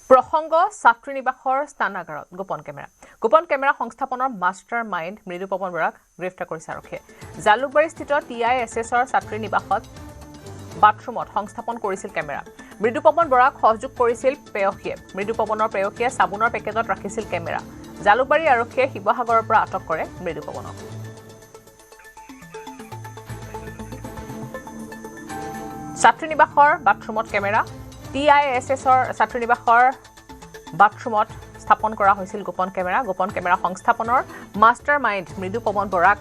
প্ৰসংগ ছাত্ৰী নিবাসৰ স্থানাগাৰত গোপন কেমেৰা সংস্থাপনৰ মাষ্টাৰ মাইণ্ড মৃদুপৱন বৰাক গ্ৰেপ্তাৰ কৰিছে আৰক্ষীয়ে জালুকবাৰীস্থিত TISSৰ ছাত্ৰী নিবাসত বাথৰুমত সংস্থাপন কৰিছিল কেমেৰা মৃদুপৱন বৰাক সহযোগ কৰিছিল পেয়সীয়ে মৃদুপৱনৰ পেয়সীয়ে সাবুনৰ পেকেটত ৰাখিছিল কেমেৰা জালুকবাৰী আৰক্ষীয়ে শিৱসাগৰৰ পৰা আটক কৰে মৃদুপৱনক ছাত্ৰী নিবাসৰ বাথৰুমত কেমেৰা TISSৰ ছাত্ৰী নিবাসৰ বাথৰুমত স্থাপন কৰা হৈছিল গোপন কেমেৰা সংস্থাপনৰ মাষ্টাৰ মাইণ্ড মৃদুপৱন বৰাক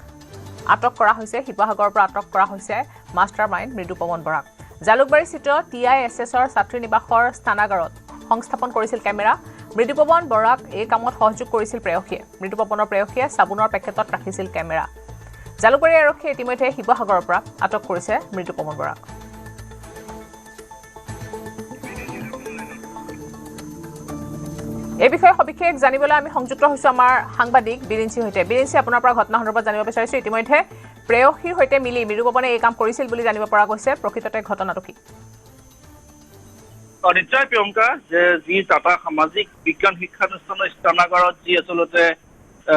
আটক কৰা হৈছে শিৱসাগৰৰ পৰা আটক কৰা হৈছে মাষ্টাৰ মাইণ্ড মৃদুপৱন বৰাক জালুকবাৰীস্থিত TISSৰ ছাত্ৰী নিবাসৰ স্থানাগাৰত সংস্থাপন কৰিছিল কেমেৰা মৃদুপৱন বৰাক এই কামত সহযোগ কৰিছিল প্ৰেয়সীয়ে মৃদুপৱনৰ প্ৰেয়সীয়ে সাবুনৰ পেকেটত ৰাখিছিল কেমেৰা জালুকবাৰী আৰক্ষীয়ে ইতিমধ্যে শিৱসাগৰৰ পৰা আটক কৰিছে মৃদুপৱন বৰাক এই বিষয়ে সবিশেষ জানিবলৈ আমি সংযুক্ত হৈছো আমাৰ সাংবাদিক বিৰিঞ্চি হৈতে বিৰিঞ্চি আপোনাৰ পৰা ঘটনা সন্দৰ্ভত জানিব বিচাৰিছো ইতিমধ্যে প্ৰেয়সীৰ হৈতে মিলি মৃদুপৱনে এই কাম কৰিছিল বুলি জানিব পৰা গৈছে প্ৰকৃততে ঘটনাটো কি নিশ্চয় প্ৰিয়ংকা যে যি টাটা সামাজিক বিজ্ঞান শিক্ষানুষ্ঠানৰ স্থানাগাৰত যি আচলতে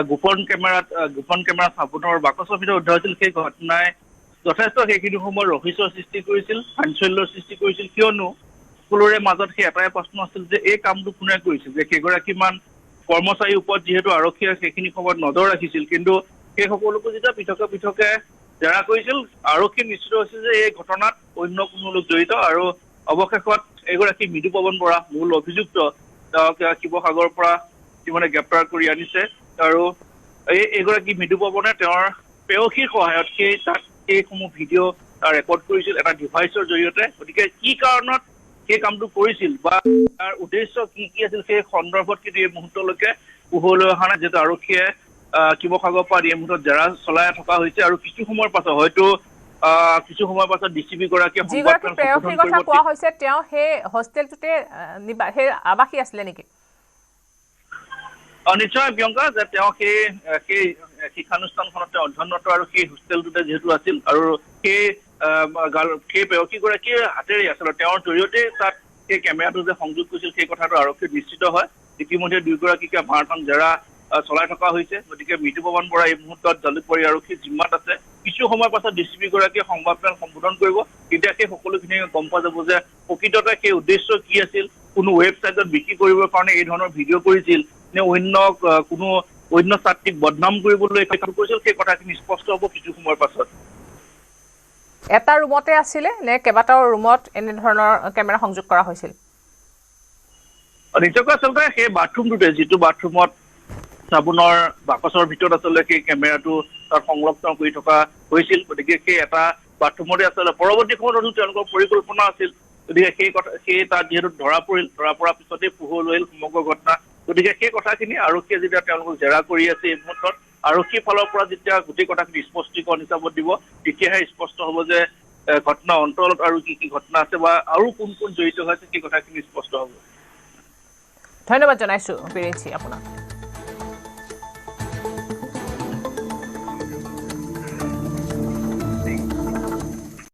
গোপন কেমেৰা স্থাপনৰ বাকচৰ ভিতৰত উদ্ধাৰ হৈছিল সেই ঘটনাই যথেষ্ট সেইখিনি সময়ত ৰহস্যৰ সৃষ্টি কৰিছিল চাঞ্চল্যৰ সৃষ্টি কৰিছিল কিয়নো সকলোৰে মাজত সেই এটাই প্ৰশ্ন আছিল যে এই কামটো কোনে কৰিছিল যে কেইগৰাকীমান কৰ্মচাৰীৰ ওপৰত যিহেতু আৰক্ষীয়ে সেইখিনি সময়ত নজৰ ৰাখিছিল কিন্তু সেই সকলোকো যেতিয়া পৃথকে জেৰা কৰিছিল আৰক্ষী নিশ্চিত হৈছিল যে এই ঘটনাত অন্য কোনো লোক জড়িত আৰু অৱশেষত এগৰাকী মৃদুপৱন বৰা মূল অভিযুক্ত তেওঁক শিৱসাগৰৰ পৰা ইতিমধ্যে গ্ৰেপ্তাৰ কৰি আনিছে আৰু এইগৰাকী মৃদুপৱনে তেওঁৰ পেয়সীৰ সহায়ত সেইসমূহ ভিডিঅ' ৰেকৰ্ড কৰিছিল এটা ডিভাইচৰ জৰিয়তে গতিকে কি কাৰণত সেই কামটো কৰিছিল বা তাৰ উদ্দেশ্য কি আছিল সেই সন্দৰ্ভত কিন্তু এই মুহূৰ্তলৈকে পোহৰলৈ অহা নাই যিহেতু আৰক্ষীয়ে শিৱসাগৰৰ পৰা এই মুহূৰ্তত জেৰা চলাই থকা হৈছে আৰু কিছু সময়ৰ পাছত DCP গৰাকীয়ে যিগৰাকী প্ৰেয়সীৰ কথা কোৱা হৈছে তেওঁ সেই হোষ্টেলটোতে সেই আৱাসী আছিলে নেকি নিশ্চয় প্ৰিয়ংকা যে তেওঁ সেই শিক্ষানুষ্ঠানখনত অধ্যয়নৰত আৰু সেই হোষ্টেলটোতে যিহেতু আছিল আৰু সেই পেয়সীগৰাকীৰ হাতেৰে আচলতে তেওঁৰ জৰিয়তে তাত সেই কেমেৰাটো যে সংযোগ কৰিছিল সেই কথাটো আৰক্ষী নিশ্চিত হয় ইতিমধ্যে দুয়োগৰাকীকে ভাৰতখন জেৰা চলাই থকা হৈছে গতিকে মৃদুপৱন বৰা এই মুহূৰ্তত জালুকবাৰী আৰক্ষীৰ জিম্মাত আছে কিছু সময়ৰ পাছত DCP গৰাকীয়ে সংবাদমেল সম্বোধন কৰিব তেতিয়া সেই সকলোখিনি গম পোৱা যাব যে প্ৰকৃততে সেই উদ্দেশ্য কি আছিল কোনো ৱেবছাইটত বিক্ৰী কৰিবৰ কাৰণে এই ধৰণৰ ভিডিঅ' কৰিছিল নে অন্য ছাত্ৰীক বদনাম কৰিবলৈ এই কাম কৰিছিল সেই কথাখিনি স্পষ্ট হ'ব কিছু সময়ৰ পাছত এটা ৰুমতে আছিলে নে কেইবাটাও ৰুমত এনে ধৰণৰ কেমেৰা সংযোগ কৰা হৈছিল নিশ্চয়কৈ আচলতে সেই বাথৰুমটোতে যিটো বাথৰুমত সাবুনৰ বাকচৰ ভিতৰত আচলতে সেই কেমেৰাটো তাত সংৰক্ষণ কৰি থকা হৈছিল গতিকে সেই এটা বাথৰুমতে আচলতে পৰৱৰ্তী সময়ত তেওঁলোকৰ পৰিকল্পনা আছিল গতিকে সেই তাত যিহেতু ধৰা পৰাৰ পিছতেই পোহৰলৈ আহিল সমগ্ৰ ঘটনা গতিকে সেই কথাখিনি আৰক্ষীয়ে যেতিয়া তেওঁলোকক জেৰা কৰি আছে এই মুহূৰ্তত আৰক্ষীৰ ফালৰ পৰা যেতিয়া গোটেই কথাখিনি স্পষ্টীকৰণ হিচাপত দিব তেতিয়াহে স্পষ্ট হ'ব যে ঘটনা অন্তৰত আৰু কি ঘটনা আছে বা আৰু কোন জড়িত হৈ আছে সেই কথাখিনি স্পষ্ট হ'ব ধন্যবাদ জনাইছো বিৰিঞ্চি আপোনাক